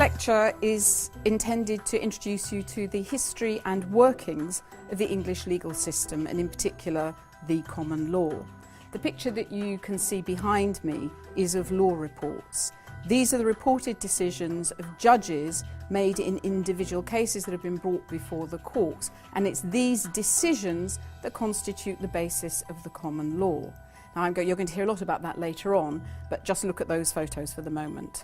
lecture is intended to introduce you to the history and workings of the English legal system, and in particular the common law. The picture that you can see behind me is of law reports. These are the reported decisions of judges made in individual cases that have been brought before the courts, and it's these decisions that constitute the basis of the common law. Now you're going to hear a lot about that later on, but just look at those photos for the moment.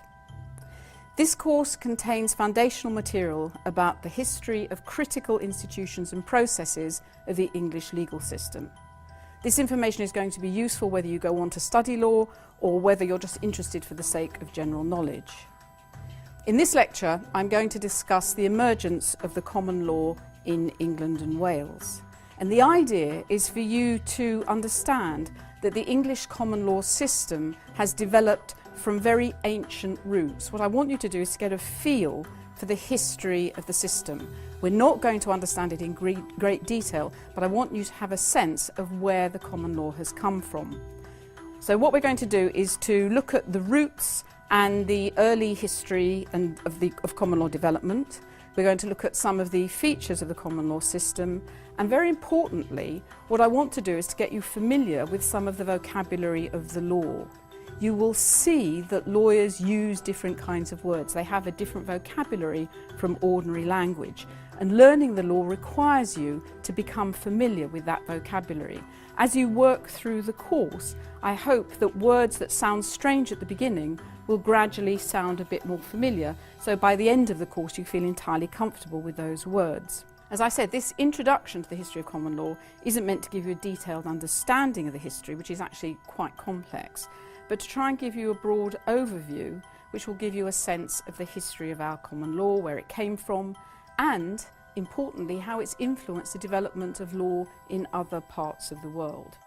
This course contains foundational material about the history of critical institutions and processes of the English legal system. This information is going to be useful whether you go on to study law or whether you're just interested for the sake of general knowledge. In this lecture, I'm going to discuss the emergence of the common law in England and Wales. And the idea is for you to understand that the English common law system has developed from very ancient roots. What I want you to do is to get a feel for the history of the system. We're not going to understand it in great detail, but I want you to have a sense of where the common law has come from. So what we're going to do is to look at the roots and the early history of common law development. We're going to look at some of the features of the common law system, and very importantly, what I want to do is to get you familiar with some of the vocabulary of the law. You will see that lawyers use different kinds of words. They have a different vocabulary from ordinary language, and learning the law requires you to become familiar with that vocabulary. As you work through the course, I hope that words that sound strange at the beginning will gradually sound a bit more familiar, so by the end of the course you feel entirely comfortable with those words. As I said, this introduction to the history of common law isn't meant to give you a detailed understanding of the history, which is actually quite complex, but to try and give you a broad overview which will give you a sense of the history of our common law, where it came from, and importantly how it's influenced the development of law in other parts of the world.